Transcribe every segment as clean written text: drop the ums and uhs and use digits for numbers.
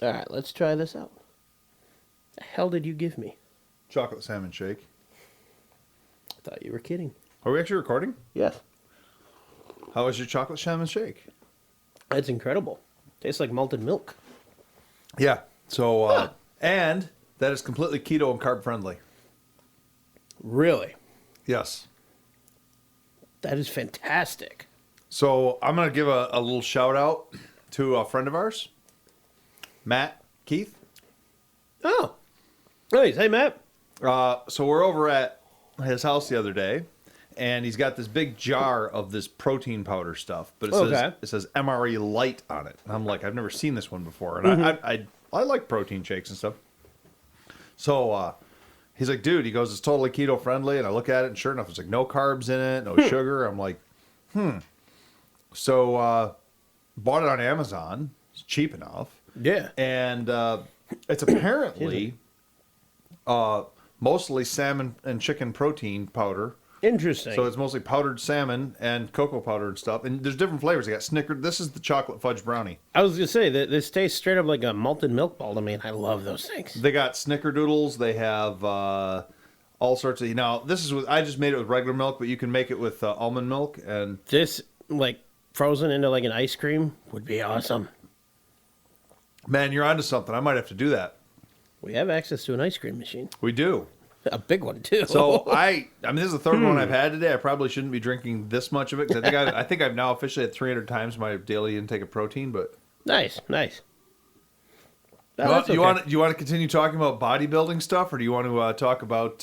All right, let's try this out. The hell did you give me? Chocolate salmon shake. I thought you were kidding. Are we actually recording? Yes. How is your chocolate salmon shake? That's incredible. Tastes like malted milk. Yeah. So, and that is completely keto and carb friendly. Really? Yes. That is fantastic. So I'm going to give a little shout out to a friend of ours, Matt Keith. Oh. Nice. Hey, Matt. So we're over at his house the other day, and he's got this big jar of this protein powder stuff, but it says MRE Light on it. And I'm like, I've never seen this one before, and I like protein shakes and stuff. So he's like, dude, he goes, it's totally keto friendly, and I look at it, and sure enough, it's like no carbs in it, no sugar. I'm like, So bought it on Amazon. It's cheap enough. Yeah. And it's apparently mostly salmon and chicken protein powder. Interesting. So it's mostly powdered salmon and cocoa powder and stuff. And there's different flavors. They got Snickers. This is the chocolate fudge brownie. I was going to say, that this tastes straight up like a malted milk ball to me, and I love those things. They got Snickerdoodles. They have all sorts of... Now, this is with... I just made it with regular milk, but you can make it with almond milk. And This, like, frozen into like an ice cream would be awesome. man, you're onto something. I might have to do that. We have access to an ice cream machine. We do. A big one, too. So I mean, this is the third one I've had today. I probably shouldn't be drinking this much of it because I think I've now officially had 300 times my daily intake of protein. But Nice. do you want to continue talking about bodybuilding stuff, or do you want to talk about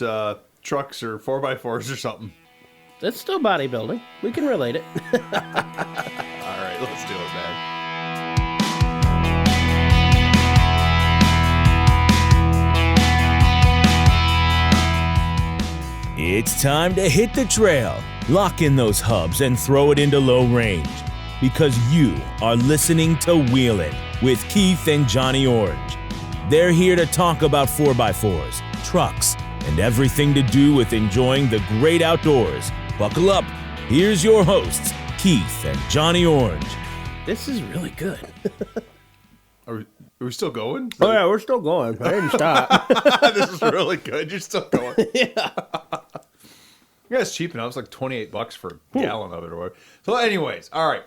trucks or 4x4s or something? It's still bodybuilding. We can relate it. All right, let's do it, man. It's time to hit the trail, lock in those hubs, and throw it into low range. Because you are listening to Wheelin' with Keith and Johnny Orange. They're here to talk about 4x4s, trucks, and everything to do with enjoying the great outdoors. Buckle up. Here's your hosts, Keith and Johnny Orange. This is really good. Are we still going? Oh, yeah, we're still going. I didn't stop. This is really good. You're still going. Yeah. Yeah, it's cheap enough. It's like $28 for a gallon of it or whatever. So anyways, all right.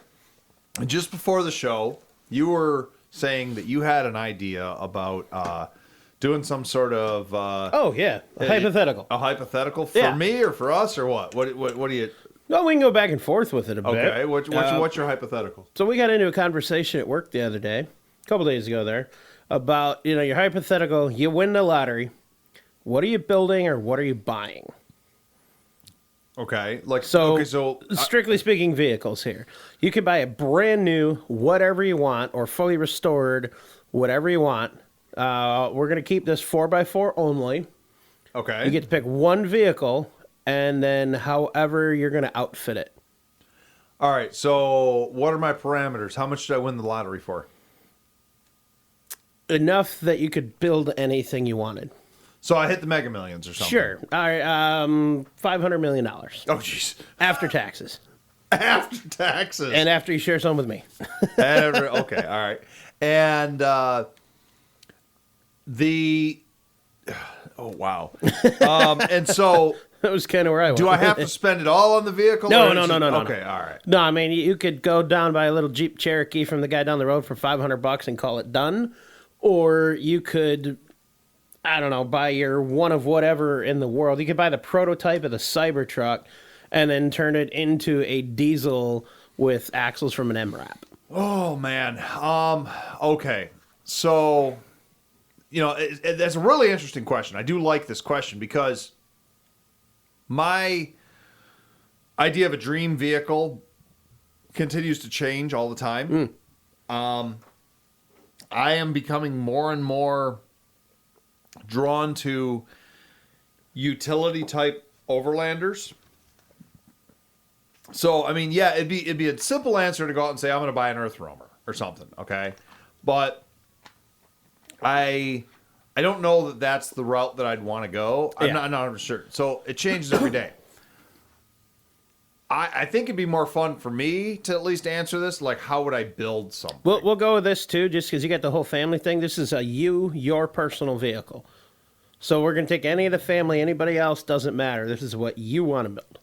Just before the show, you were saying that you had an idea about doing some sort of... Oh, yeah. Hypothetical. A hypothetical for Yeah. me or for us or what? What do you... Well, we can go back and forth with it a bit. Okay, what's your hypothetical? So we got into a conversation at work the other day, a couple days ago there, about, your hypothetical, you win the lottery. What are you building or what are you buying? Okay, So, so strictly speaking, vehicles here. You could buy a brand new, whatever you want, or fully restored, whatever you want. We're going to keep this 4x4 only. okay. You get to pick one vehicle, and then however you're going to outfit it. All right, so what are my parameters? How much did I win the lottery for? Enough that you could build anything you wanted. So I hit the Mega Millions or something. Sure. All right, $500 million. Oh, jeez. After taxes. After taxes. And after you share some with me. Okay, all right. And oh wow. And so That was kind of where I was. do I have to spend it all on the vehicle? No, or no, is no, it- no, no, Okay, no. all right. No, I mean, you could go down buy a little Jeep Cherokee from the guy down the road for $500 and call it done. Or you could, I don't know, buy your one of whatever in the world. You could buy the prototype of the Cybertruck and then turn it into a diesel with axles from an MRAP. Oh man. Okay. So that's a really interesting question. I do like this question because my idea of a dream vehicle continues to change all the time. I am becoming more and more drawn to utility type overlanders. So, I mean, yeah, it'd be a simple answer to go out and say I'm going to buy an Earth Roamer or something, okay? But I don't know that that's the route that I'd want to go. I'm not sure. So it changes every day. I think it'd be more fun for me to at least answer this. Like, how would I build something? We'll go with this too, just because you got the whole family thing. This is your personal vehicle. So we're going to take any of the family, anybody else, doesn't matter. This is what you want to build.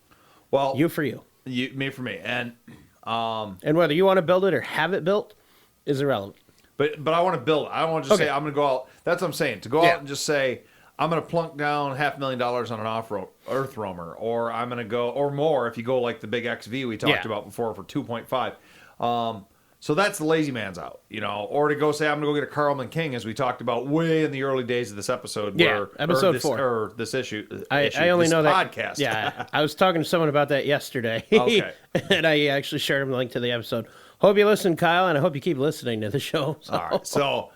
Well, You for you. me for me. And whether you want to build it or have it built is irrelevant. but I want to build it. I don't want to just Okay. say I'm going to go out. That's what I'm saying. To go Yeah. out and just say I'm going to plunk down $500,000 on an off-road earth roamer, or I'm going to go, or more if you go like the big XV we talked Yeah. about before for 2.5. So that's the lazy man's out, or to go say I'm going to go get a Carlman King, as we talked about way in the early days of this episode. Yeah, episode 4. Or this issue. I only this know that podcast. Yeah, I was talking to someone about that yesterday. Okay. And I actually shared him the link to the episode. Hope you listen, Kyle, and I hope you keep listening to the show. So. All right. So,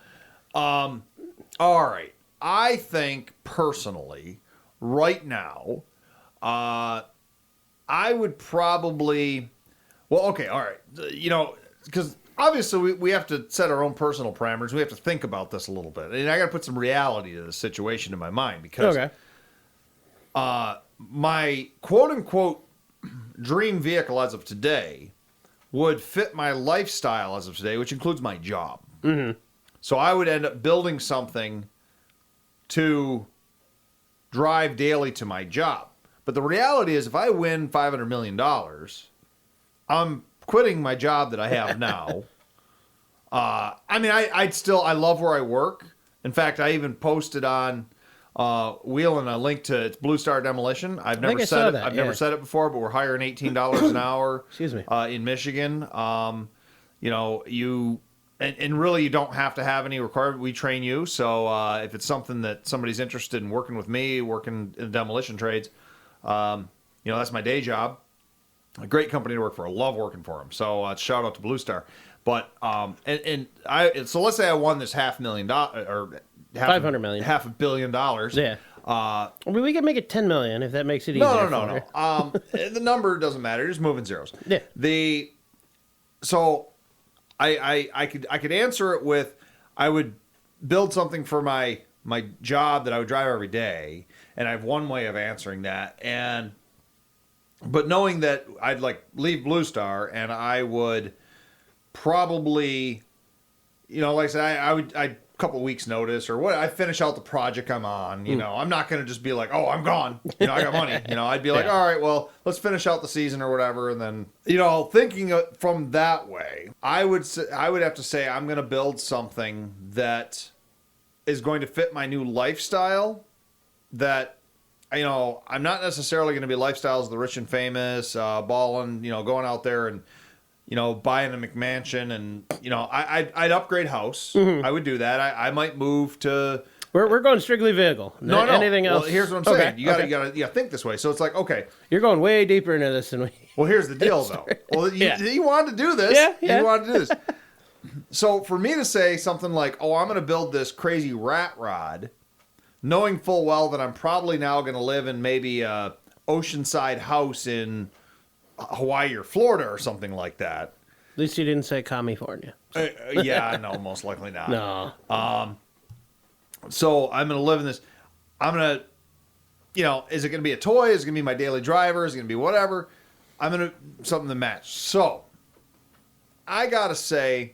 all right. I think personally, right now, I would probably. Well, okay. All right. Because obviously we have to set our own personal parameters. We have to think about this a little bit, and I got to put some reality to this situation in my mind because Okay. my quote unquote dream vehicle as of today would fit my lifestyle as of today, which includes my job. Mm-hmm. So I would end up building something to drive daily to my job. But the reality is, if I win $500 million, I'm quitting my job that I have now. I love where I work. In fact, I even posted on Wheeling a link to it's Blue Star Demolition. I've never said it. I've never said it before, but we're hiring $18 an hour. Excuse me. In Michigan. And really, you don't have to have any requirement. We train you. So if it's something that somebody's interested in working with me, working in demolition trades, that's my day job. A great company to work for. I love working for them. So shout out to Blue Star. But so let's say I won this $500,000 or $500 million, $500 million. Yeah. We can make it $10 million if that makes it easier. No. The number doesn't matter. You're just moving zeros. Yeah. So I could answer it with I would build something for my job that I would drive every day, and I have one way of answering that, but knowing that I'd leave Blue Star and I would probably, like I said, I'd couple weeks notice or what, I finish out the project I'm on, I'm not going to just be like, oh, I'm gone, I got money, I'd be like, all right, well, let's finish out the season or whatever. And then, thinking from that way, I would have to say, I'm going to build something that is going to fit my new lifestyle that, I'm not necessarily going to be lifestyles of the rich and famous, balling, going out there and, buying a McMansion and, I'd upgrade house. Mm-hmm. I would do that. I might move to. We're going strictly vehicle. No. Anything else? Well, here's what I'm saying. Okay. You gotta think this way. So it's like, okay. You're going way deeper into this than we. Well, here's the deal, though. Well, you wanted to do this. Yeah. You wanted to do this. So for me to say something like, oh, I'm going to build this crazy rat rod, knowing full well that I'm probably now going to live in maybe a oceanside house in Hawaii or Florida or something like that. At least you didn't say California. Yeah, no, most likely not. No. So I'm going to live in this. I'm going to, is it going to be a toy? Is it going to be my daily driver? Is it going to be whatever? I'm going to something to match. So I got to say,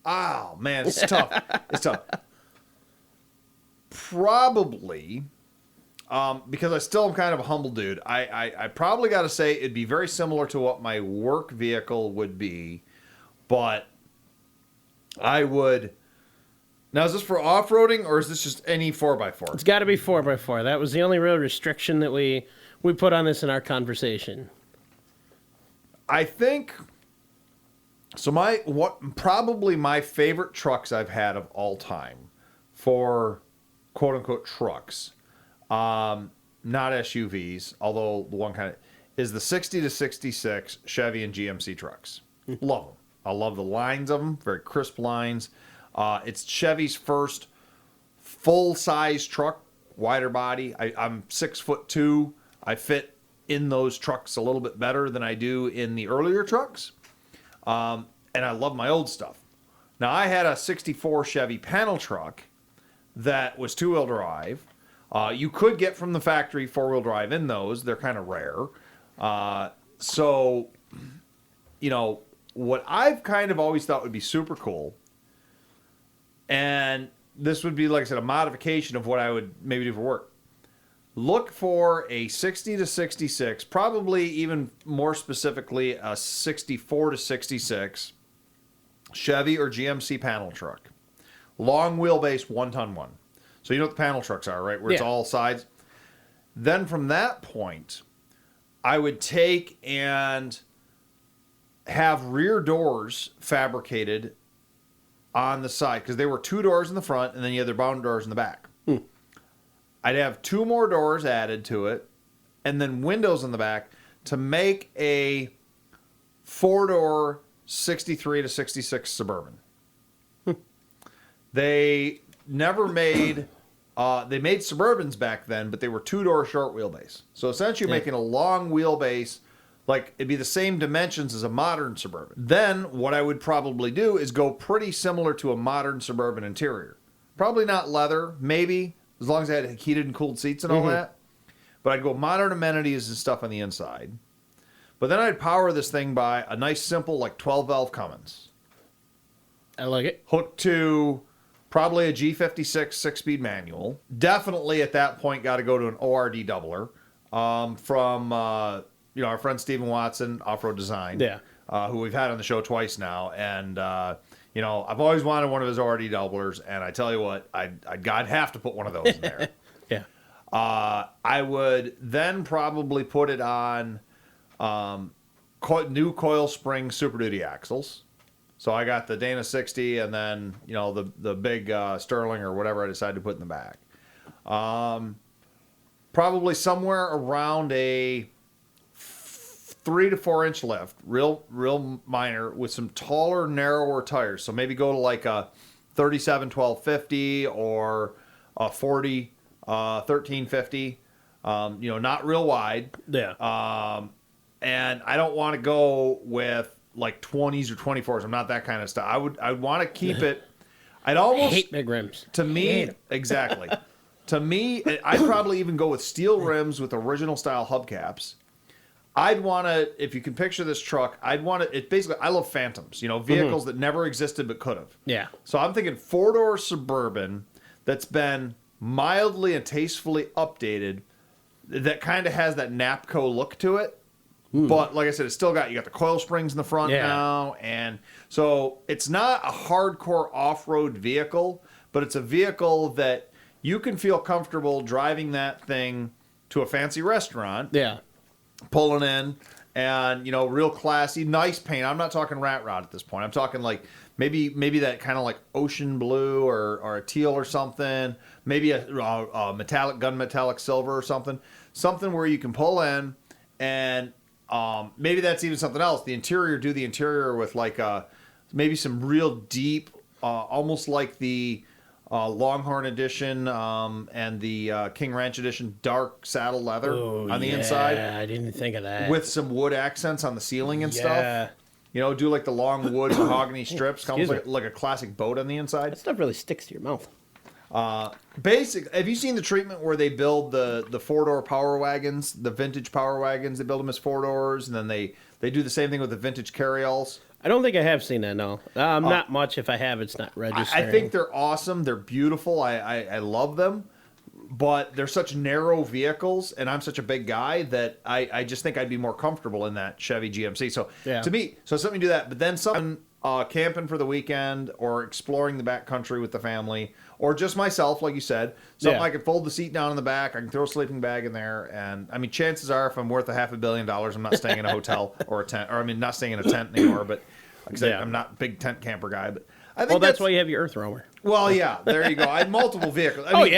oh man, it's tough. It's tough. Probably. Because I still am kind of a humble dude, I probably got to say it'd be very similar to what my work vehicle would be, but I would. Now, is this for off-roading or is this just any 4x4? It's got to be 4x4. That was the only real restriction that we put on this in our conversation. I think. So probably my favorite trucks I've had of all time for quote unquote trucks. Not SUVs, although the one kind of is the 60 to 66 Chevy and GMC trucks. Love them. I love the lines of them, very crisp lines. It's Chevy's first full-size truck, wider body. I'm 6'2". I fit in those trucks a little bit better than I do in the earlier trucks. And I love my old stuff. Now, I had a 64 Chevy panel truck that was two-wheel drive. You could get from the factory four-wheel drive in those. They're kind of rare. So, what I've kind of always thought would be super cool, and this would be, like I said, a modification of what I would maybe do for work. Look for a 60 to 66, probably even more specifically a 64 to 66 Chevy or GMC panel truck. Long wheelbase, 1-ton one. So you know what the panel trucks are, right? Where it's all sides. Then from that point, I would take and have rear doors fabricated on the side, because they were 2 doors in the front and then you had their bound doors in the back. I'd have 2 more doors added to it and then windows in the back to make a 4-door 63 to 66 Suburban. They never made they made Suburbans back then, but they were 2-door short wheelbase. So essentially making a long wheelbase, like it'd be the same dimensions as a modern Suburban. Then what I would probably do is go pretty similar to a modern Suburban interior. Probably not leather, maybe, as long as I had heated and cooled seats and all that. But I'd go modern amenities and stuff on the inside. But then I'd power this thing by a nice simple like 12-valve Cummins. I like it. Hooked to probably a G56 6-speed manual. Definitely at that point got to go to an ORD doubler from our friend Stephen Watson, Off-Road Design, who we've had on the show twice now. And, I've always wanted one of his ORD doublers. And I tell you what, I'd have to put one of those in there. I would then probably put it on new coil spring Super Duty axles. So I got the Dana 60 and then, the big Sterling or whatever I decided to put in the back. Probably somewhere around a 3 to 4 inch lift, real minor, with some taller, narrower tires. So maybe go to like a 37 1250 or a 40 1350. Not real wide. And I don't want to go with like 20s or 24s. I'm not that kind of stuff. I'd want to keep it. I'd almost I hate big rims. To me, exactly. To me, I'd probably even go with steel rims with original style hubcaps. I'd want to, if you can picture this truck, I'd want to, basically, I love Phantoms, vehicles that never existed but could have. Yeah. So I'm thinking 4-door Suburban that's been mildly and tastefully updated, that kind of has that Napco look to it. But like I said, it's still you got the coil springs in the front now. And so it's not a hardcore off-road vehicle, but it's a vehicle that you can feel comfortable driving that thing to a fancy restaurant. Yeah. Pulling in and, real classy, nice paint. I'm not talking rat rod at this point. I'm talking like maybe that kind of like ocean blue or a teal or something. Maybe a gunmetallic silver or something. Something where you can pull in and maybe that's even something else. Do the interior with like maybe some real deep, almost like the Longhorn edition and the King Ranch edition, dark saddle leather on the inside. Yeah, I didn't think of that. With some wood accents on the ceiling and stuff. Do like the long wood mahogany strips, almost like a classic boat on the inside. That stuff really sticks to your mouth. Have you seen the treatment where they build the 4-door power wagons, the vintage power wagons? They build them as 4 doors, and then they do the same thing with the vintage carryalls. I don't think I have seen that, no. Not much. If I have, it's not registering. I think they're awesome. They're beautiful. I love them. But they're such narrow vehicles, and I'm such a big guy that I just think I'd be more comfortable in that Chevy GMC. So to me, something to do that. But then something camping for the weekend or exploring the backcountry with the family, or just myself, like you said. Something I can fold the seat down in the back. I can throw a sleeping bag in there. And, I mean, chances are if I'm worth $500 million, I'm not staying in a hotel or a tent. Or, I mean, not staying in a tent anymore. But like I said, I'm not a big tent camper guy. But I think that's why you have your Earth Roamer. Well, yeah, there you go. I had multiple vehicles. I mean,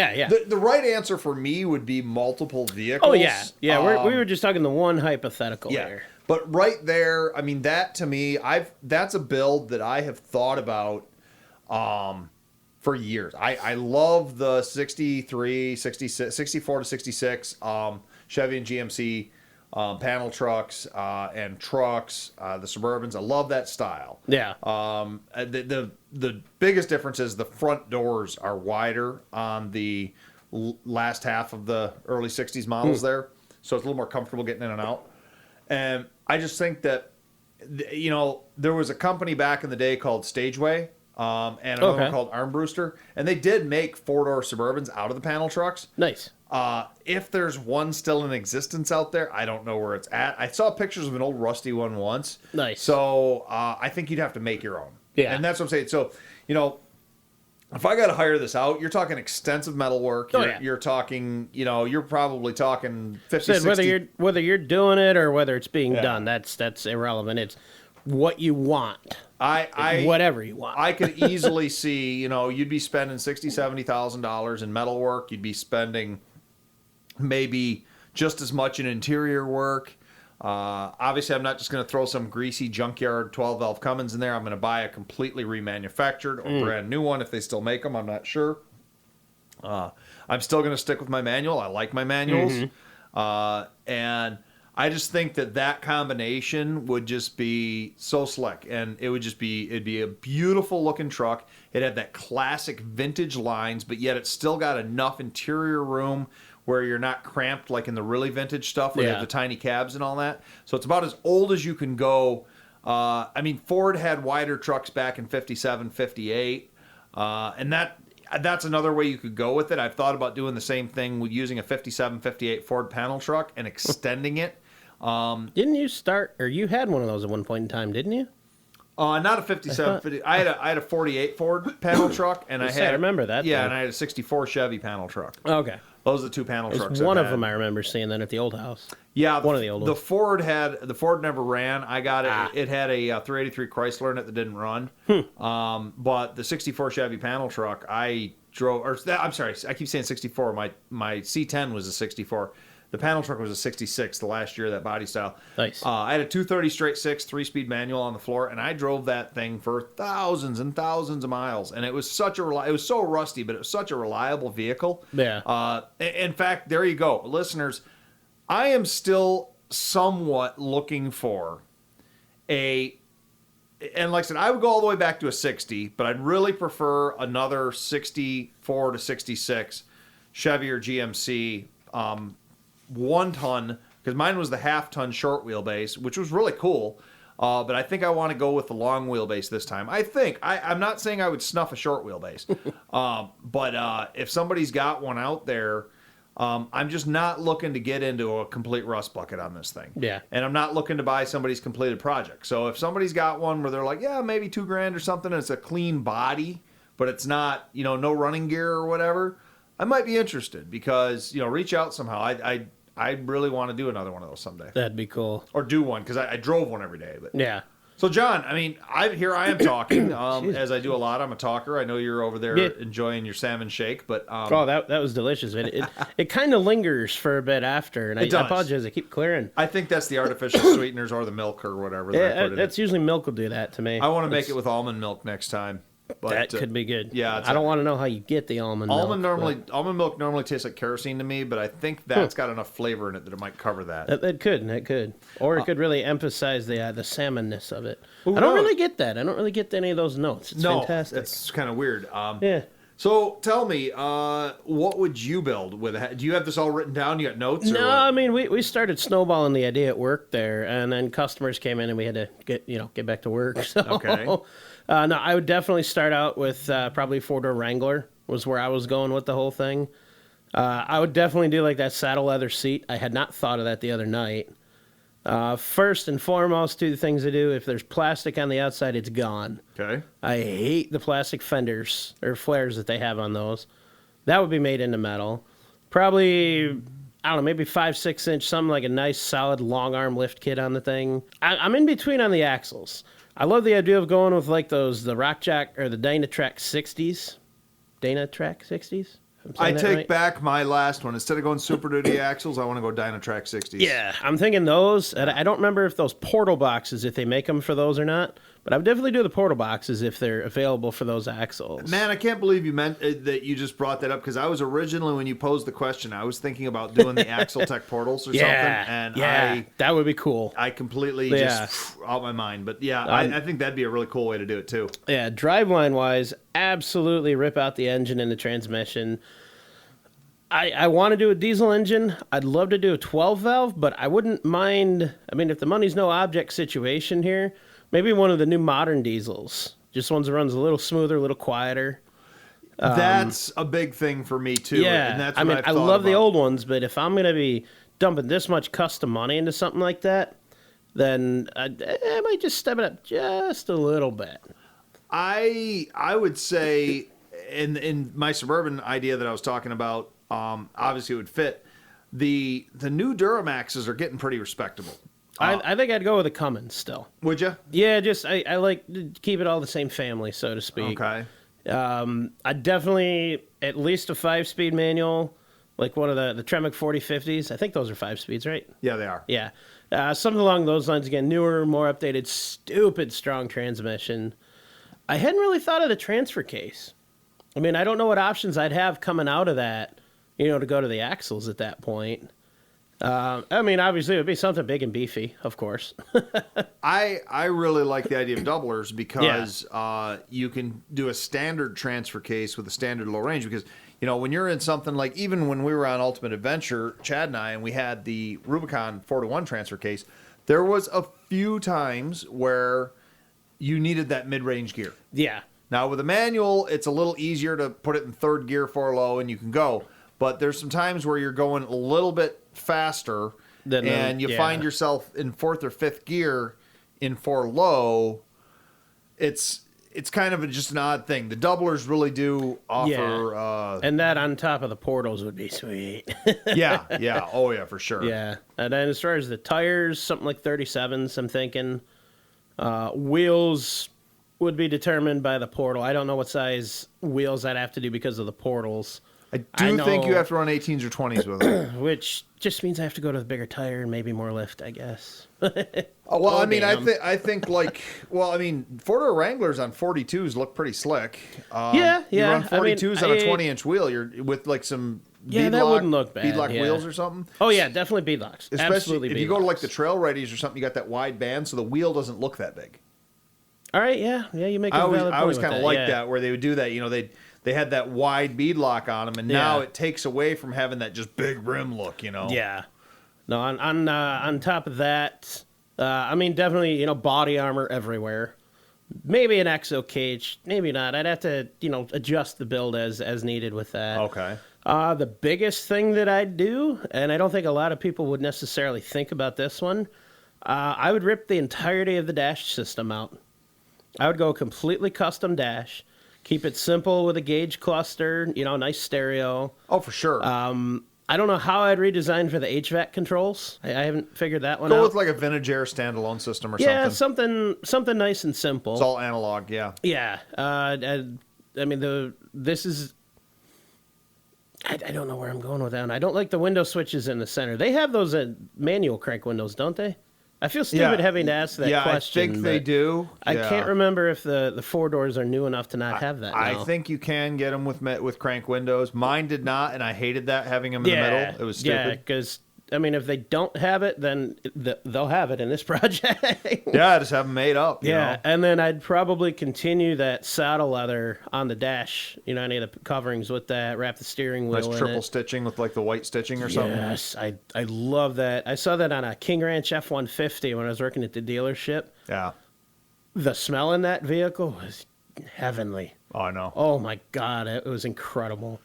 The right answer for me would be multiple vehicles. Oh, yeah. Yeah, we were just talking the one hypothetical there. But right there, I mean, that to me, that's a build that I have thought about for years. I love the 63, 66, 64 to 66 Chevy and GMC panel trucks and trucks, the Suburbans. I love that style. Yeah. The biggest difference is the front doors are wider on the last half of the early 60s models there. So it's a little more comfortable getting in and out. And I just think that, you know, there was a company back in the day called Stageway and another one called Armbruster. And they did make 4-door Suburbans out of the panel trucks. Nice. If there's one still in existence out there, I don't know where it's at. I saw pictures of an old rusty one once. Nice. So I think you'd have to make your own. Yeah. And that's what I'm saying. So, you know, if I got to hire this out, you're talking extensive metal work. You're talking, you know, you're probably talking 50, 60. Whether you're doing it or whether it's being done, that's irrelevant. It's what you want. Whatever you want. I could easily see, you know, you'd be spending $60,000, $70,000 in metal work. You'd be spending maybe just as much in interior work. Obviously, I'm not just going to throw some greasy junkyard 12-valve Cummins in there. I'm going to buy a completely remanufactured or brand new one if they still make them. I'm not sure. I'm still going to stick with my manual. I like my manuals. And I just think that combination would just be so slick. And it'd be a beautiful looking truck. It had that classic vintage lines, but yet it's still got enough interior room where you're not cramped like in the really vintage stuff where you have the tiny cabs and all that. So it's about as old as you can go. I mean, Ford had wider trucks back in 57, 58. And that's another way you could go with it. I've thought about doing the same thing with using a 57, 58 Ford panel truck and extending it. Didn't you start, or you had one of those at one point in time, didn't you? Not a 57, 50. I had a 48 Ford panel truck, and I remember that. Yeah, though. and I had a 64 Chevy panel truck. Okay. Those are the two panel trucks. One of them I remember seeing then at the old house. Yeah, one of the old ones. The Ford never ran. I got it. It had a 383 Chrysler in it that didn't run. But the 64 Chevy panel truck I drove. I'm sorry, I keep saying 64. My C10 was a 64. The panel truck was a 66 the last year of that body style. Nice. I had a 230 straight six 3-speed manual on the floor, and I drove that thing for thousands and thousands of miles. And it was it was so rusty, but it was such a reliable vehicle. Yeah. In fact, there you go, listeners. I am still somewhat looking for and like I said, I would go all the way back to a 60, but I'd really prefer another 64 to 66 Chevy or GMC. 1 ton, because mine was the half-ton short wheelbase, which was really cool. But I think I want to go with the long wheelbase this time. I'm not saying I would snuff a short wheelbase, but if somebody's got one out there, I'm just not looking to get into a complete rust bucket on this thing. Yeah. And I'm not looking to buy somebody's completed project. So if somebody's got one where they're like, yeah, maybe $2,000 or something, and it's a clean body, but it's not, no running gear or whatever, I might be interested because, reach out somehow. I really want to do another one of those someday. That'd be cool. Or do one, because I drove one every day. But yeah. So, John, I mean, here I am talking, as I do a lot. I'm a talker. I know you're over there enjoying your salmon shake. But that was delicious. It kind of lingers for a bit after, and I apologize. I keep clearing. I think that's the artificial sweeteners or the milk or whatever. That's usually milk will do that to me. I want to make it with almond milk next time. But, that could be good. Yeah, I don't want to know how you get the almond milk. Almond milk normally tastes like kerosene to me, but I think that's got enough flavor in it that it might cover that. It could, or it could really emphasize the salmonness of it. I don't really get that. I don't really get any of those notes. It's fantastic. It's kind of weird. Yeah. So tell me, what would you build with it? Do you have this all written down? You got notes? No, I mean we started snowballing the idea at work there, and then customers came in, and we had to get back to work. So. Okay. No, I would definitely start out with probably 4-door Wrangler was where I was going with the whole thing. I would definitely do like that saddle leather seat. I had not thought of that the other night. First and foremost, two things to do. If there's plastic on the outside, it's gone. Okay. I hate the plastic fenders or flares that they have on those. That would be made into metal. Probably, I don't know, maybe 5-6 inch, something like a nice solid long arm lift kit on the thing. I'm in between on the axles. I love the idea of going with like the Rockjack or the Dynatrac 60s. Dynatrac 60s? I take back my last one. Instead of going Super Duty axles, I want to go Dynatrac 60s. Yeah, I'm thinking those. I don't remember if those portal boxes, if they make them for those or not. But I would definitely do the portal boxes if they're available for those axles. Man, I can't believe you meant that you just brought that up, because I was originally, when you posed the question, I was thinking about doing the Axle Tech portals or something. And that would be cool. I completely just out my mind. But yeah, I think that'd be a really cool way to do it too. Yeah, driveline wise, absolutely rip out the engine and the transmission. I want to do a diesel engine. I'd love to do a 12 valve, but I wouldn't mind. I mean, if the money's no object situation here, maybe one of the new modern diesels. Just ones that runs a little smoother, a little quieter. That's a big thing for me too. Yeah, and that's I what mean, I've I thought love the about. old ones, but if I'm gonna be dumping this much custom money into something like that, then I might just step it up just a little bit. I would say in my Suburban idea that I was talking about, obviously it would fit. The new Duramaxes are getting pretty respectable. I think I'd go with a Cummins still. Would you? Yeah, just I like to keep it all the same family, so to speak. Okay. I definitely at least a 5-speed manual, like one of the Tremec 4050s. I think those are 5 speeds, right? Yeah, they are. Yeah, something along those lines. Again, newer, more updated, stupid strong transmission. I hadn't really thought of the transfer case. I mean, I don't know what options I'd have coming out of that, to go to the axles at that point. I mean, obviously, it would be something big and beefy, of course. I really like the idea of doublers because you can do a standard transfer case with a standard low range because, when you're in something like, even when we were on Ultimate Adventure, Chad and I, and we had the Rubicon 4-to-1 transfer case, there was a few times where you needed that mid-range gear. Yeah. Now, with a manual, it's a little easier to put it in third gear, 4 low, and you can go. But there's some times where you're going a little bit faster, and you find yourself in 4th or 5th gear in 4 low. It's kind of just an odd thing. The doublers really do offer... and that on top of the portals would be sweet. yeah. Oh, yeah, for sure. Yeah. And then as far as the tires, something like 37s, I'm thinking. Wheels would be determined by the portal. I don't know what size wheels I'd have to do because of the portals. I think you have to run 18s or 20s with it. Which just means I have to go to the bigger tire and maybe more lift, I guess. I think 4-door Wranglers on 42s look pretty slick. You run 42s on a 20-inch wheel. You're with like some that wouldn't look bad. beadlock wheels or something. Oh yeah, definitely beadlocks. Especially Absolutely if you go to like the Trail Readies or something, you got that wide band, so the wheel doesn't look that big. All right, yeah, you make. I always kind of like that where they would do that. They had that wide beadlock on them, and now it takes away from having that just big rim look. Yeah. No, on top of that, I mean, definitely, body armor everywhere. Maybe an exo cage, maybe not. I'd have to, adjust the build as needed with that. Okay. The biggest thing that I'd do, and I don't think a lot of people would necessarily think about this one, I would rip the entirety of the dash system out. I would go completely custom dash, keep it simple with a gauge cluster, nice stereo. Oh, for sure. I don't know how I'd redesign for the HVAC controls. I haven't figured that one out. Go with like a Vintage Air standalone system or something. Yeah, something nice and simple. It's all analog, yeah. Yeah. I mean, this is... I don't know where I'm going with that. And I don't like the window switches in the center. They have those manual crank windows, don't they? I feel stupid having to ask that question. Yeah, I think they do. I can't remember if the 4 doors are new enough to not have that now. I think you can get them with crank windows. Mine did not, and I hated that, having them in the middle. It was stupid. Yeah, because, I mean, if they don't have it, then they'll have it in this project. Yeah, just have them made up. Yeah, and then I'd probably continue that saddle leather on the dash, any of the coverings with that, wrap the steering wheel nice in triple it. stitching with like the white stitching or something. Yes, I love that. I saw that on a King Ranch F-150 when I was working at the dealership. Yeah. The smell in that vehicle was heavenly. Oh, I know. Oh, my God, it was incredible.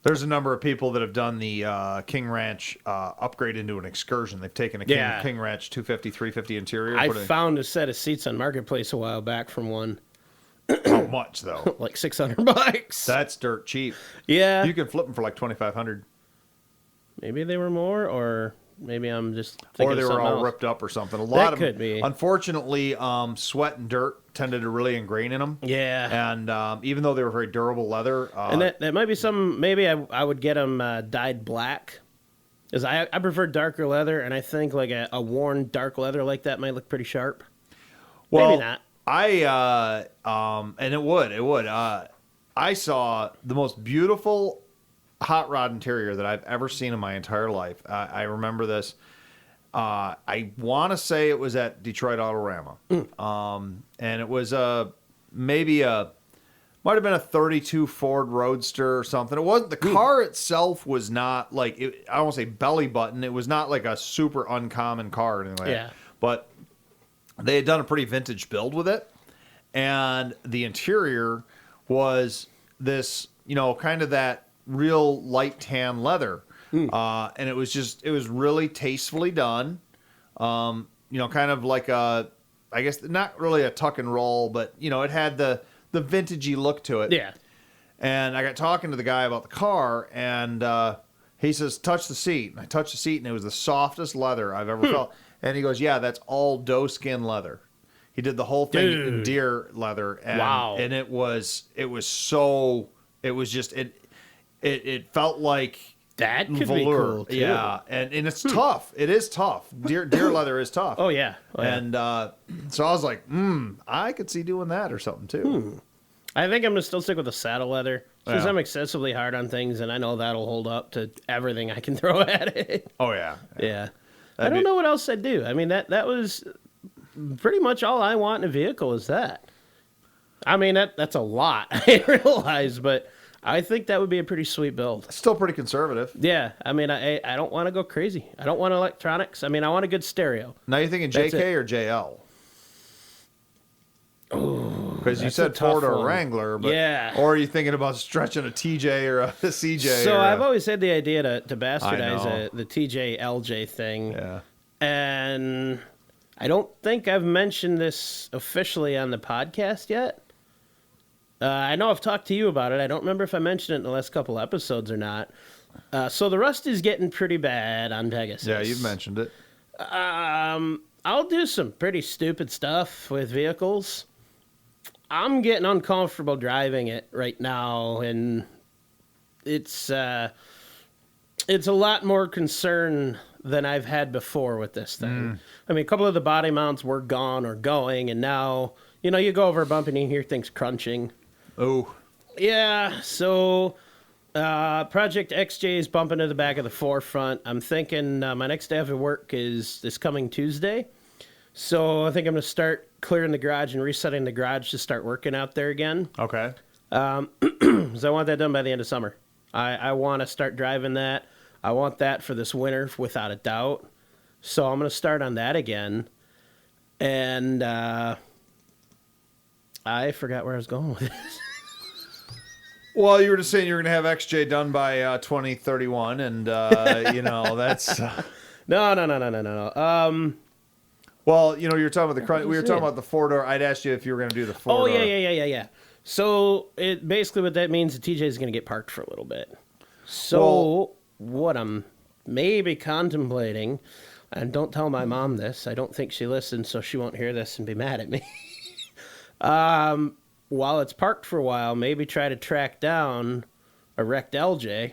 There's a number of people that have done the King Ranch upgrade into an Excursion. They've taken a King Ranch 250, 350 interior. I found a set of seats on Marketplace a while back from one. How much, though? Like $600. That's dirt cheap. Yeah. You can flip them for like $2,500. Maybe they were more, or maybe I'm just thinking or they of were all else. ripped up or something. A lot of them, could be. Unfortunately, sweat and dirt tended to really ingrain in them. Yeah. And even though they were very durable leather, and that might be some. Maybe I would get them dyed black, because I prefer darker leather, and I think like a worn dark leather like that might look pretty sharp. well, Maybe not. And it would. I saw the most beautiful hot rod interior that I've ever seen in my entire life. I remember this. I want to say it was at Detroit Autorama. And it was maybe a Might have been a 32 Ford Roadster or something. It wasn't the car itself was not like I don't want to say belly button. It was not like a super uncommon car or anything like that. But they had done a pretty vintage build with it, and the interior was this, kind of that real light tan leather, and it was really tastefully done. Kind of like I guess not really a tuck and roll, but it had the vintagey look to it. Yeah. And I got talking to the guy about the car, and he says, touch the seat. And I touched the seat, and it was the softest leather I've ever felt. And he goes, yeah, that's all doe skin leather. He did the whole thing in deer leather. And, wow. And it felt like that could velour. Be cool, too. Yeah, and it's tough. It is tough. Deer leather is tough. Oh, yeah. And so I was like, I could see doing that or something, too. I think I'm going to still stick with the saddle leather since Yeah. I'm excessively hard on things, and I know that'll hold up to everything I can throw at it. Oh, yeah. Yeah. I don't know what else I'd do. I mean, that was pretty much all I want in a vehicle is that. I mean, that's a lot, I realize, but I think that would be a pretty sweet build. Still pretty conservative. Yeah. I mean, I don't want to go crazy. I don't want electronics. I mean, I want a good stereo. Now you're thinking That's JK or JL? Because you said a tough Ford or one. Wrangler, but Yeah. or are you thinking about stretching a TJ or a CJ? So or I've always had the idea to bastardize know. the TJ LJ thing. Yeah. And I don't think I've mentioned this officially on the podcast yet. I know I've talked to you about it. I don't remember if I mentioned it in the last couple episodes or not. So the rust is getting pretty bad on Pegasus. Yeah, you've mentioned it. I'll do some pretty stupid stuff with vehicles. I'm getting uncomfortable driving it right now, and it's a lot more concern than I've had before with this thing. I mean, a couple of the body mounts were gone or going, and now, you go over a bump and you hear things crunching. Oh. Yeah, so Project XJ is bumping to the back of the forefront. I'm thinking my next day of work is this coming Tuesday. So I think I'm going to start clearing the garage and resetting the garage to start working out there again. Okay. Because I want that done by the end of summer. I want to start driving that. I want that for this winter without a doubt. So I'm going to start on that again. And I forgot where I was going with this. Well, you were just saying you were going to have XJ done by 2031, and that's. No. Well, you were talking about we were talking about the 4-door. I'd asked you if you were going to do the 4-door. Oh, yeah. So basically what that means, the TJ is going to get parked for a little bit. So what I'm maybe contemplating, and don't tell my mom this, I don't think she listens, so she won't hear this and be mad at me. While it's parked for a while, maybe try to track down a wrecked LJ,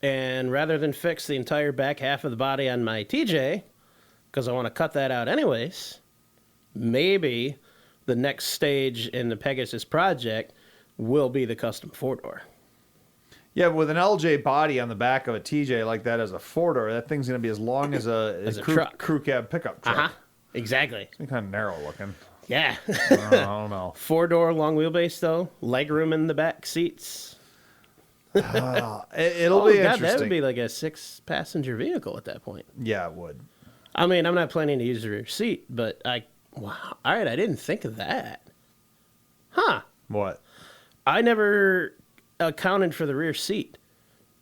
and rather than fix the entire back half of the body on my TJ, because I want to cut that out anyways, maybe the next stage in the Pegasus project will be the custom 4-door. Yeah, but with an LJ body on the back of a TJ like that as a 4-door, that thing's going to be as long as a truck. crew cab pickup truck. Uh-huh. Exactly. It's kind of narrow looking. Yeah. I don't know. 4-door long wheelbase, though. Leg room in the back seats. It'll be God, interesting. that would be like a 6-passenger vehicle at that point. Yeah, it would. I mean, I'm not planning to use the rear seat, but wow. All right, I didn't think of that. Huh. What? I never accounted for the rear seat.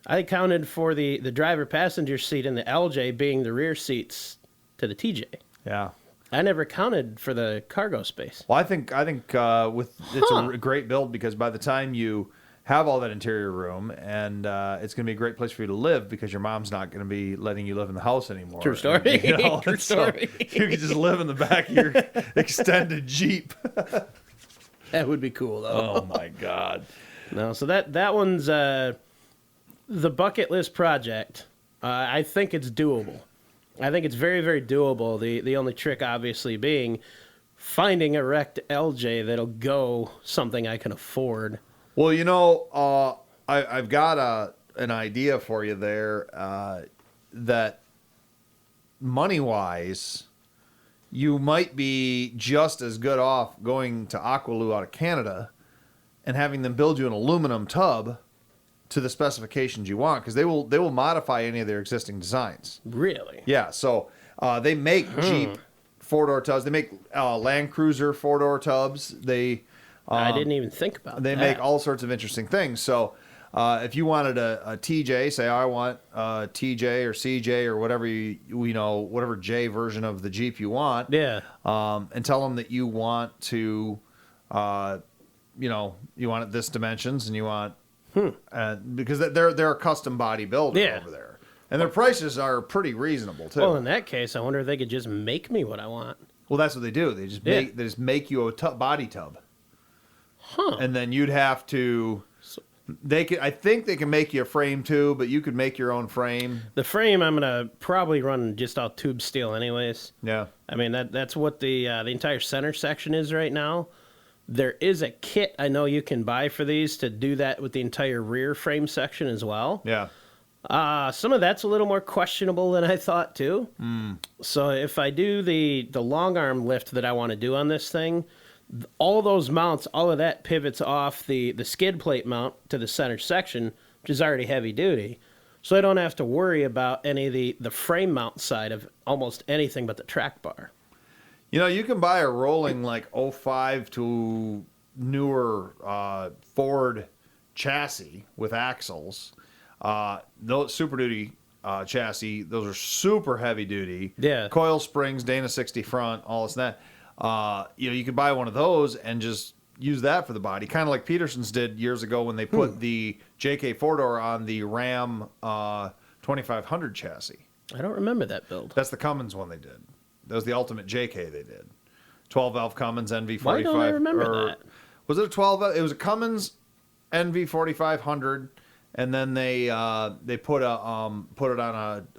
I accounted for the driver passenger seat and the LJ being the rear seats to the TJ. Yeah. I never counted for the cargo space. Well, I think with it's a great build because by the time you have all that interior room and it's going to be a great place for you to live because your mom's not going to be letting you live in the house anymore. True story. True story. So you can just live in the back of your extended Jeep. That would be cool, though. Oh my God. No, so that one's the bucket list project. I think it's doable. I think it's very, very doable. The only trick, obviously, being finding a wrecked LJ that'll go something I can afford. Well, I've got an idea for you there that money-wise, you might be just as good off going to Aqualoo out of Canada and having them build you an aluminum tub to the specifications you want, because they will modify any of their existing designs. Really? Yeah, so they make Jeep 4-door tubs. They make Land Cruiser 4-door tubs. I didn't even think about They that. make all sorts of interesting things. So if you wanted a TJ, say I want a TJ or CJ or whatever whatever J version of the Jeep you want. Yeah. And tell them that you want to, you want it this dimensions and you want, because they're a custom body builder over there. And their prices are pretty reasonable too. Well, in that case, I wonder if they could just make me what I want. Well, that's what they do. They just make you a body tub. Huh. And then you'd have to. I think they can make you a frame too, but you could make your own frame. The frame, I'm gonna probably run just all tube steel, anyways. Yeah. I mean that's what the entire center section is right now. There is a kit I know you can buy for these to do that with the entire rear frame section as well. Yeah. Some of that's a little more questionable than I thought too. So if I do the long arm lift that I want to do on this thing, all those mounts, all of that pivots off the skid plate mount to the center section, which is already heavy duty. So I don't have to worry about any of the frame mount side of almost anything but the track bar. You can buy a rolling like 05 to newer Ford chassis with axles. Those Super Duty chassis, those are super heavy duty. Yeah. Coil springs, Dana 60 front, all this and that. You could buy one of those and just use that for the body, kind of like Peterson's did years ago when they put the JK 4-door on the Ram 2500 chassis. I don't remember that build. That's the Cummins one they did. That was the ultimate JK they did. 12-valve Cummins NV45. Why don't I remember that? Was it a 12-valve? It was a Cummins NV4500, and then they put it on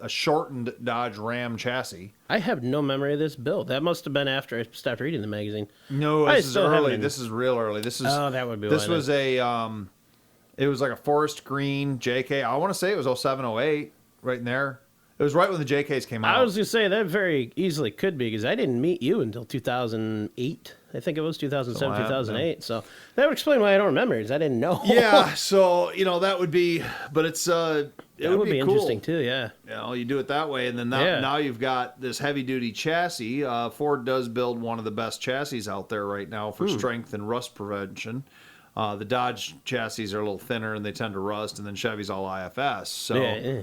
a shortened Dodge Ram chassis. I have no memory of this build. That must have been after I stopped reading the magazine. No, this is early. This is real early. That would be This why was then. it was like a forest green JK. I want to say it was 07, 08, right in there. It was right when the JKs came out. I was going to say that very easily could be because I didn't meet you until 2008. I think it was 2007, 2008. So that would explain why I don't remember because I didn't know. Yeah, so that would be, but it's it would be cool. interesting too. Yeah, you do it that way, and then now you've got this heavy duty chassis. Ford does build one of the best chassis out there right now for strength and rust prevention. The Dodge chassis are a little thinner and they tend to rust, and then Chevy's all IFS. So. Yeah.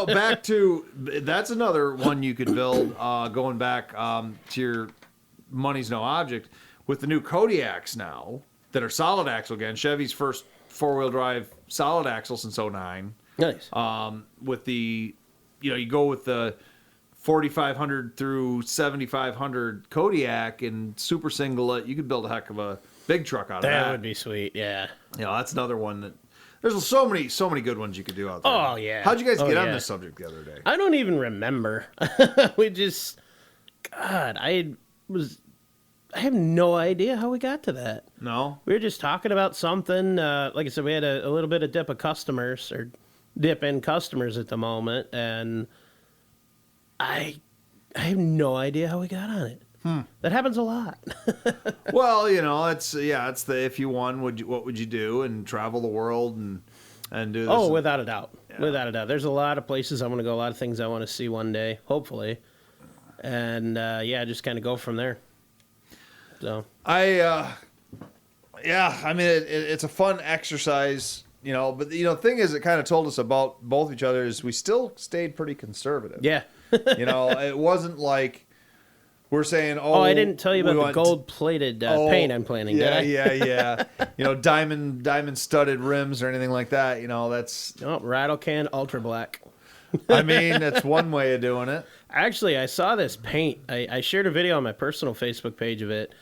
Back to that's another one you could build. Going back to your money's no object with the new Kodiaks now that are solid axle again. Chevy's first 4-wheel drive solid axle since 09. Nice. With the, you go with the 4500 through 7500 Kodiak and super single it. You could build a heck of a big truck out of that. That would be sweet. Yeah. That's another one that. There's so many good ones you could do out there. Oh, yeah. How'd you guys get on this subject the other day? I don't even remember. I have no idea how we got to that. No? We were just talking about something. Like I said, we had a little bit of dip in customers at the moment, and I have no idea how we got on it. That happens a lot. Well, it's the if you won, what would you do and travel the world and do this? Oh, without a doubt. Yeah. Without a doubt. There's a lot of places I want to go, a lot of things I want to see one day, hopefully. And just kind of go from there. So it's a fun exercise, but the thing is, it kind of told us about both each other is we still stayed pretty conservative. Yeah. It wasn't like we're saying, I didn't tell you about the gold-plated paint I'm planning, did I? Yeah. Diamond studded rims or anything like that. That's Rattle Can Ultra Black. I mean, that's one way of doing it. Actually, I saw this paint. I shared a video on my personal Facebook page of it.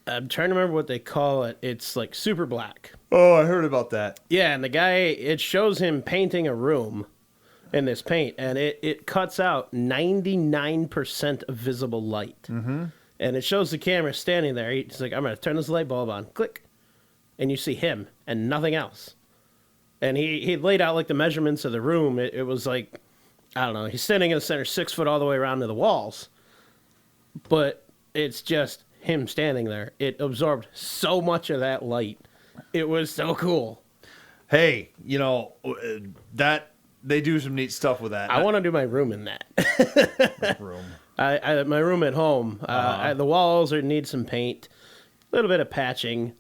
I'm trying to remember what they call it. It's like super black. Oh, I heard about that. Yeah, and the guy, it shows him painting a room in this paint, and it cuts out 99% of visible light. Mm-hmm. And it shows the camera standing there. He's like, I'm going to turn this light bulb on. Click. And you see him and nothing else. And he laid out like the measurements of the room. It was like, I don't know, he's standing in the center 6 foot all the way around to the walls. But it's just him standing there. It absorbed so much of that light. It was so cool. Hey, that they do some neat stuff with that. I want to do my room in that. room. My room at home. The walls need some paint, a little bit of patching,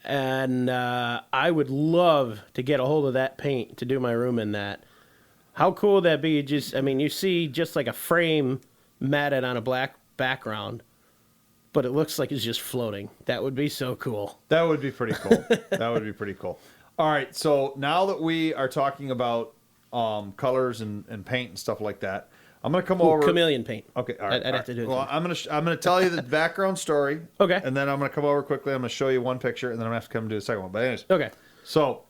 and I would love to get a hold of that paint to do my room in that. How cool would that be? You see just like a frame matted on a black background, but it looks like it's just floating. That would be so cool. That would be pretty cool. That would be pretty cool. All right, so now that we are talking about colors and paint and stuff like that, I'm gonna come over. Chameleon paint. Okay, all right. I'd have to do it. Well, I'm gonna tell you the background story. Okay. And then I'm gonna come over quickly. I'm gonna show you one picture, and then I'm gonna have to come do the second one. But anyways. Okay. So,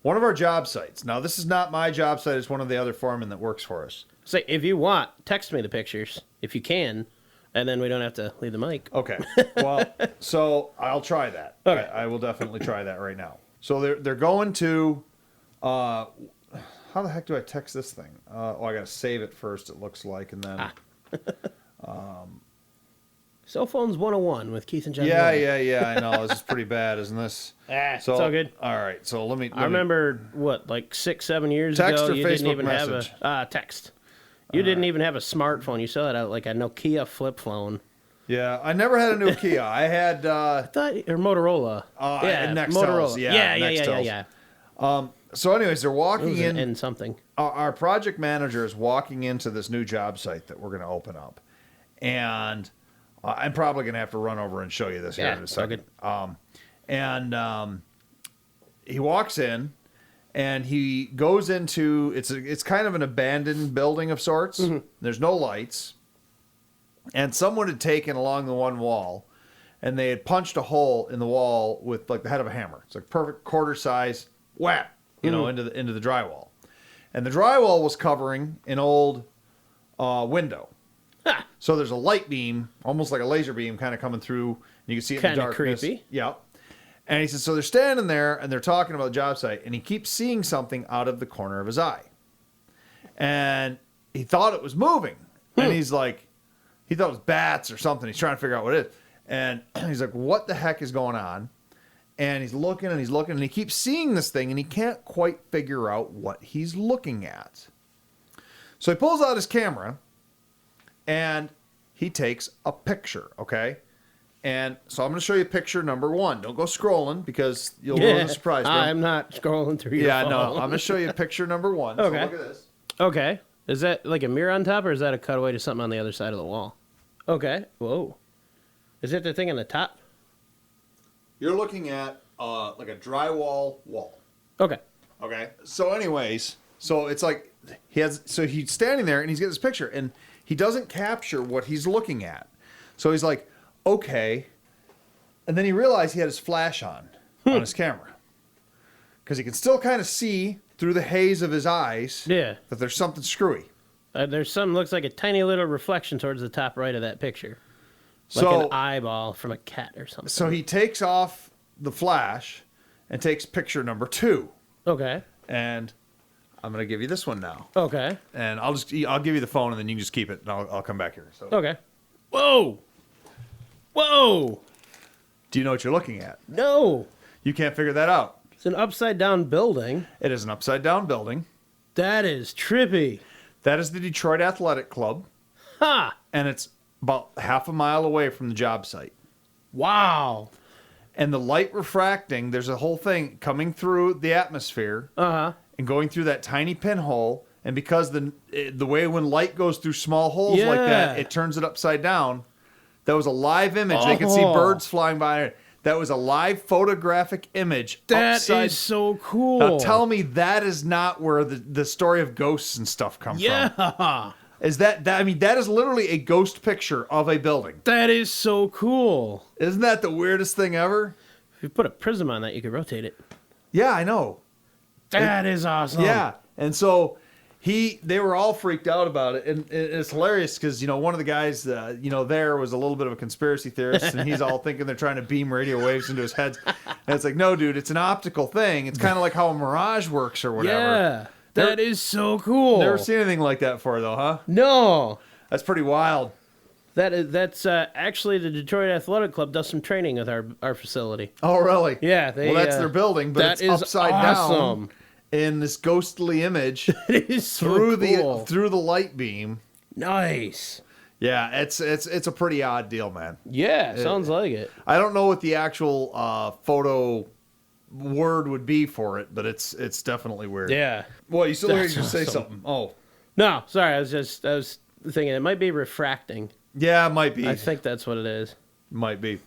one of our job sites. Now, this is not my job site. It's one of the other foremen that works for us. Say, if you want, text me the pictures if you can, and then we don't have to leave the mic. Okay. Well, so I'll try that. Okay. I will definitely try that right now. So they're going to. How the heck do I text this thing? I got to save it first, it looks like, and then... Cell phones 101 with Keith and John. Yeah, I know. This is pretty bad, isn't this? It's all good. All right, so let me... I remember, like 6-7 years text ago, or you Facebook didn't even message? have a... text. You didn't even have a smartphone. You still had like a Nokia flip phone. Yeah, I never had a Nokia. I had... I thought, or Motorola. Nextels. Motorola. Yeah, Yeah. So anyways, they're walking in... And something. Our project manager is walking into this new job site that we're going to open up. And I'm probably going to have to run over and show you this here in a second. He walks in, and he goes into... It's kind of an abandoned building of sorts. Mm-hmm. There's no lights. And someone had taken along the one wall, and they had punched a hole in the wall with like the head of a hammer. It's like perfect quarter size, whap, into the drywall. And the drywall was covering an old window. Ha. So there's a light beam, almost like a laser beam, kind of coming through. And you can see it in the darkness. Kind of creepy. Yeah. And he said, so they're standing there, and they're talking about the job site, and he keeps seeing something out of the corner of his eye. And he thought it was moving. And he's like, he thought it was bats or something. He's trying to figure out what it is. And he's like, what the heck is going on? And he's looking, and he keeps seeing this thing, and he can't quite figure out what he's looking at. So he pulls out his camera, and he takes a picture, okay? And so I'm going to show you picture number 1. Don't go scrolling, because you'll ruin the surprise. I'm not scrolling through your phone. No. I'm going to show you picture number 1. Okay. So look at this. Okay. Is that like a mirror on top, or is that a cutaway to something on the other side of the wall? Okay. Whoa. Is it the thing on the top? You're looking at like a drywall wall. Okay. Okay. So anyways, so it's like he's standing there and he's got this picture and he doesn't capture what he's looking at. So he's like, okay. And then he realized he had his flash on his camera. Because he can still kind of see through the haze of his eyes that there's something screwy. There's something looks like a tiny little reflection towards the top right of that picture. Like an eyeball from a cat or something. So he takes off the flash and takes picture number 2. Okay. And I'm going to give you this one now. Okay. And I'll give you the phone and then you can just keep it and I'll come back here. So. Okay. Whoa. Do you know what you're looking at? No. You can't figure that out. It's an upside down building. It is an upside down building. That is trippy. That is the Detroit Athletic Club. Ha. And it's about half a mile away from the job site. Wow. And the light refracting, there's a whole thing coming through the atmosphere and going through that tiny pinhole. And because the way when light goes through small holes like that, it turns it upside down. That was a live image. They could see birds flying by. That was a live photographic image. That is so cool. Now tell me that is not where the story of ghosts and stuff come from. Yeah. Is that is literally a ghost picture of a building. That is so cool. Isn't that the weirdest thing ever? If you put a prism on that, you could rotate it. Yeah, I know. That is awesome. Yeah. And so they were all freaked out about it. And it's hilarious because, one of the guys, there was a little bit of a conspiracy theorist and he's all thinking they're trying to beam radio waves into his head. And it's like, no, dude, it's an optical thing. It's kind of like how a mirage works or whatever. Yeah. That is so cool. Never seen anything like that before, though, huh? No. That's pretty wild. That's actually the Detroit Athletic Club does some training with our facility. Oh, really? Yeah. Well, that's their building, but that it's is upside awesome. down in this ghostly image It is so cool. through the light beam. Nice. Yeah, it's a pretty odd deal, man. Yeah, sounds like it. I don't know what the actual photo word would be for it, but it's definitely weird. Yeah. Well, you still hear you That's say awesome. something. Oh, No, sorry. I was thinking it might be refracting. yeah, it might be. I think that's what it is. Might be.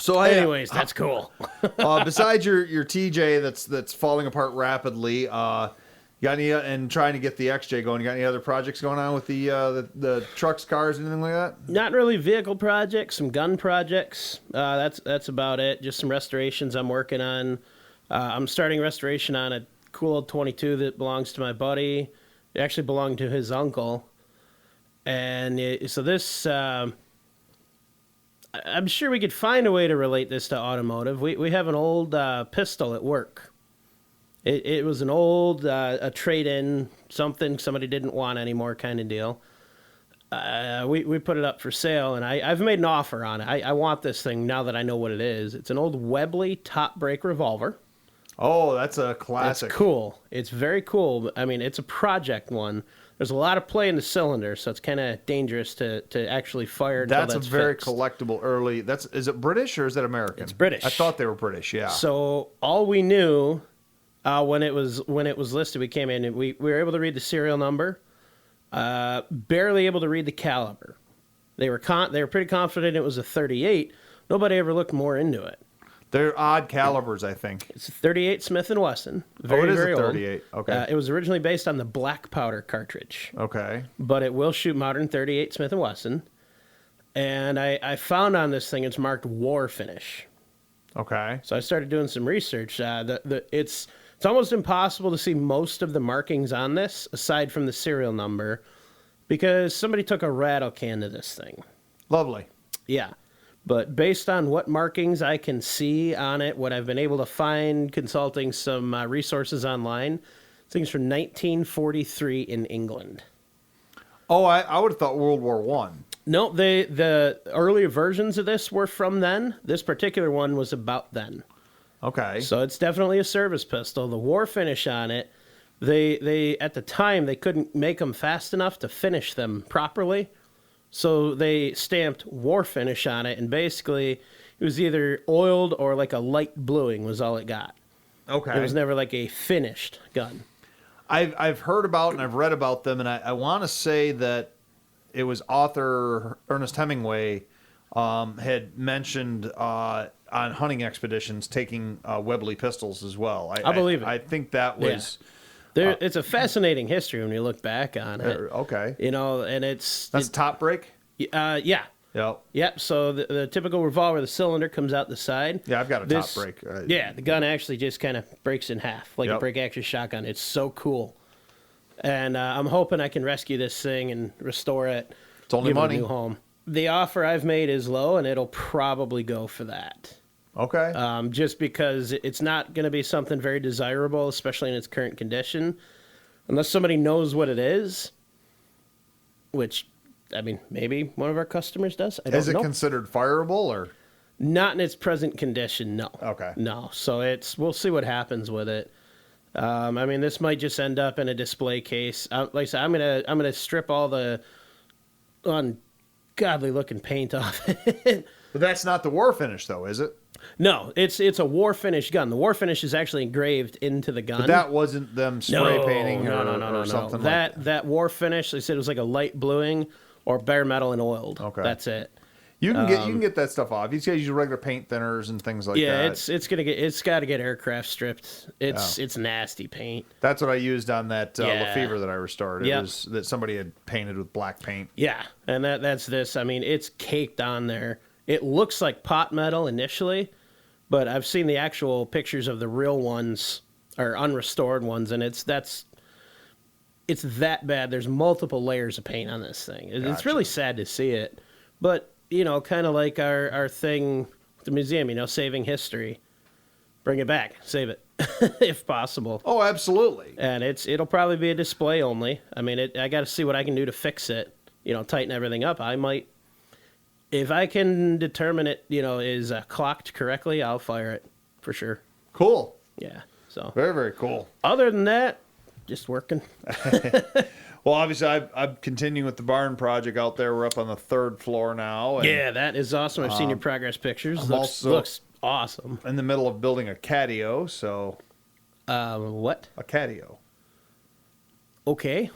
So, hey, Anyways, that's cool. besides your TJ that's falling apart rapidly, you got any and trying to get the XJ going? You got any other projects going on with the trucks, cars, anything like that? Not really vehicle projects, some gun projects. That's about it. Just some restorations I'm working on. I'm starting restoration on a cool old 22 that belongs to my buddy. It actually belonged to his uncle. And so this, I'm sure we could find a way to relate this to automotive. We have an old pistol at work. It was an old a trade-in, something somebody didn't want anymore kind of deal. We put it up for sale, and I've made an offer on it. I want this thing now that I know what it is. It's an old Webley top brake revolver. Oh, that's a classic. It's cool. It's very cool. I mean, it's a project one. There's a lot of play in the cylinder, so it's kind of dangerous to actually fire until That's a very fixed. collectible early. Is it British or is it American? It's British. I thought they were British. Yeah. So all we knew when it was listed, we came in and we were able to read the serial number, barely able to read the caliber. They were pretty confident it was a 38. Nobody ever looked more into it. They're odd calibers, I think. It's a 38 Smith & Wesson. Very, it is very a old. 38. Okay. It was originally based on the black powder cartridge, Okay. but it will shoot modern 38 Smith & Wesson. And I found on this thing it's marked war finish. Okay. So I started doing some research. It's almost impossible to see most of the markings on this, aside from the serial number, because somebody took a rattle can to this thing. Lovely. Yeah. But based on what markings I can see on it, what I've been able to find consulting some resources online, things from 1943 in England. Oh, I would have thought World War One. No, the earlier versions of this were from then. This particular one was about then. Okay. So it's definitely a service pistol. The war finish on it, they at the time, they couldn't make them fast enough to finish them properly. So they stamped war finish on it, and basically it was either oiled or like a light bluing was all it got. Okay. It was never like a finished gun. I've heard about and I've read about them, and I want to say that it was author Ernest Hemingway had mentioned on hunting expeditions taking Webley pistols as well. I believe it. I think that was... It's a fascinating history when you look back on it. Okay. You know, and That's top break? yeah. Yep. Yep, so the typical revolver, the cylinder comes out the side. Yeah, I've got a top break. Yeah, the gun actually just kind of breaks in half, like a Yep. break-action shotgun. It's so cool. And I'm hoping I can rescue this thing and restore it. It's only give it money. a new home. The offer I've made is low, and it'll probably go for that. Okay. Just because it's not going to be something very desirable, especially in its current condition, unless somebody knows what it is, which, I mean, maybe one of our customers does. I don't Is it know. considered fireable or? Not in its present condition, no. Okay. No, so we'll see what happens with it. I mean, this might just end up in a display case. Like I said, I'm gonna strip all the ungodly looking paint off it. But that's not the war finish, though, is it? No, it's a war finish gun. The war finish is actually engraved into the gun. But that wasn't them spray painting or something like that. That war finish, they said it was like a light bluing or bare metal and oiled. Okay. That's it. You can get that stuff off. These guys use regular paint thinners and things like Yeah, that. it's got to get aircraft stripped. It's nasty paint. That's what I used on that Yeah. Lefevre that I restored. It Yep. was that somebody had painted with black paint. Yeah, and that's this. I mean, it's caked on there. It looks like pot metal initially, but I've seen the actual pictures of the real ones or unrestored ones, and it's that bad. There's multiple layers of paint on this thing. It's Gotcha. really sad to see it, but you know, kind of like our thing with the museum, you know, saving history. Bring it back, save it if possible. Oh, absolutely. And it'll probably be a display only. I mean, I got to see what I can do to fix it. You know, tighten everything up. I might If I can determine it, is clocked correctly, I'll fire it for sure. Cool. Yeah. So Very, very cool. other than that, just working. Well, obviously, I'm continuing with the barn project out there. We're up on the 3rd floor now. And Yeah, that is awesome. I've seen your progress pictures. Looks awesome. in the middle of building a catio, so What? a catio. Okay.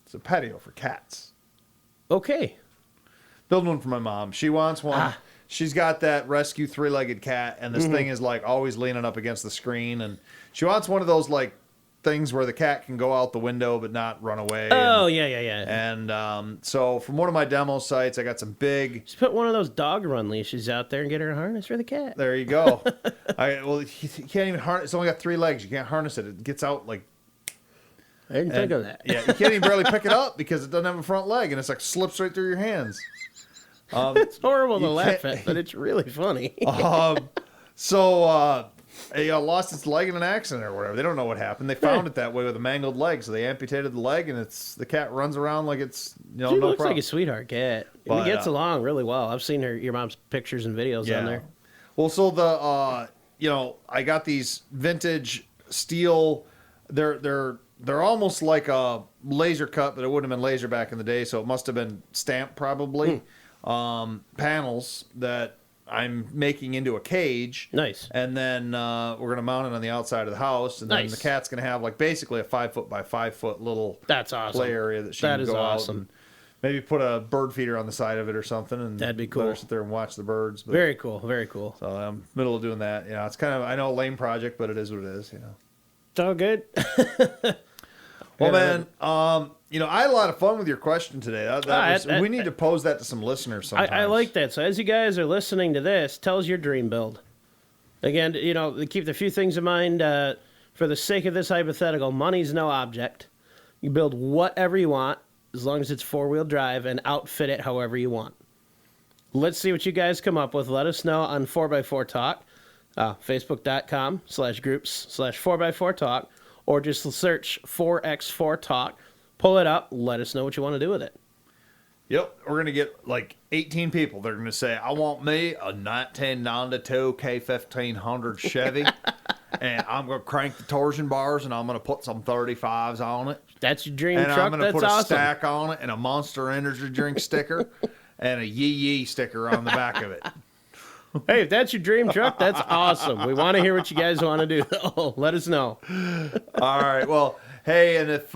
It's a patio for cats. Okay. Building one for my mom. She wants one. She's got that rescue 3-legged cat, and this thing is like always leaning up against the screen. And she wants one of those like things where the cat can go out the window but not run away. Oh, and, yeah. And so from one of my demo sites, I got some big. Just put one of those dog run leashes out there and get her a harness for the cat. There you go. You can't even harness. It's only got 3 legs. You can't harness it. It gets out like. I didn't think of that. Yeah, you can't even barely pick it up because it doesn't have a front leg, and it's like slips right through your hands. It's horrible to laugh at, but it's really funny. So it lost its leg in an accident or whatever. They don't know what happened. They found it that way with a mangled leg, so they amputated the leg, and the cat runs around like it's She no looks problem. like a sweetheart cat. But, It gets along really well. I've seen your mom's pictures and videos on there. Well, so I got these vintage steel. They're almost like a laser cut, but it wouldn't have been laser back in the day, so it must have been stamped probably. Panels that I'm making into a cage. Nice. And then we're going to mount it on the outside of the house, and then the cat's going to have like basically a 5-foot by 5-foot little That's awesome. play area that she can go out and maybe put a bird feeder on the side of it or something, and that'd be cool. Let her sit there and watch the birds. But, Very cool. Very cool. so I'm middle of doing that. It's kind of, I know, a lame project, but it is what it is. It's all good. Well, man, I had a lot of fun with your question today. We need to pose that to some listeners sometimes. I like that. So as you guys are listening to this, tell us your dream build. Again, keep the few things in mind. For the sake of this hypothetical, money's no object. You build whatever you want, as long as it's 4-wheel drive, and outfit it however you want. Let's see what you guys come up with. Let us know on 4x4 Talk, facebook.com/groups/4x4 Talk, or just search 4x4 Talk. Pull it up. Let us know what you want to do with it. Yep, we're going to get like 18 people. They're going to say, I want me a 1992 K1500 Chevy, and I'm going to crank the torsion bars, and I'm going to put some 35s on it. That's your dream and truck? I'm going to That's put a awesome. stack on it and a Monster Energy drink sticker and a Yee Yee sticker on the back of it. Hey, if that's your dream truck, that's awesome. We want to hear what you guys want to do. Oh, let us know. All right. Well, hey, and if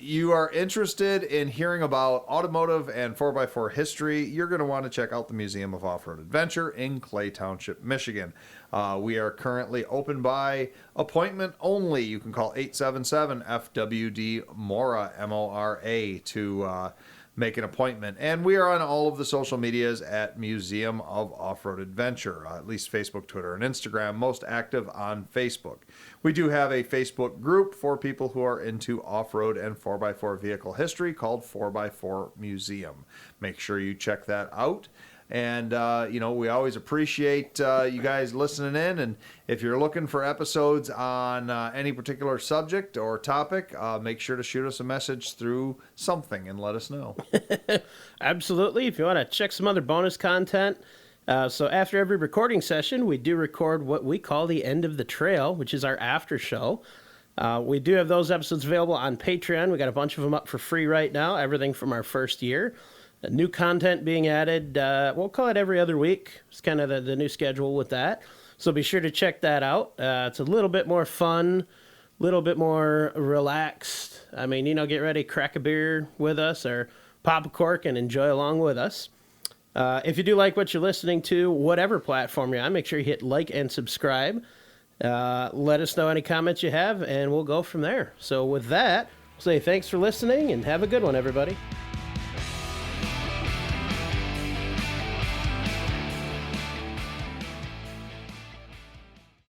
you are interested in hearing about automotive and 4x4 history, you're going to want to check out the Museum of Off-Road Adventure in Clay Township, Michigan. We are currently open by appointment only. You can call 877-FWD-MORA, M-O-R-A, to make an appointment. And we are on all of the social medias at Museum of Off-Road Adventure, at least Facebook, Twitter, and Instagram, most active on Facebook. We do have a Facebook group for people who are into off-road and 4x4 vehicle history called 4x4 Museum. Make sure you check that out. And, we always appreciate you guys listening in. And if you're looking for episodes on any particular subject or topic, make sure to shoot us a message through something and let us know. Absolutely. If you want to check some other bonus content. So after every recording session, we do record what we call the End of the Trail, which is our after show. We do have those episodes available on Patreon. We got a bunch of them up for free right now, everything from our first year. New content being added, we'll call it every other week. It's kind of the new schedule with that. So be sure to check that out. It's a little bit more fun, a little bit more relaxed. I mean, get ready, crack a beer with us or pop a cork and enjoy along with us. If you do like what you're listening to, whatever platform you're on, make sure you hit like and subscribe. Let us know any comments you have, and we'll go from there. So with that, say thanks for listening and have a good one, everybody.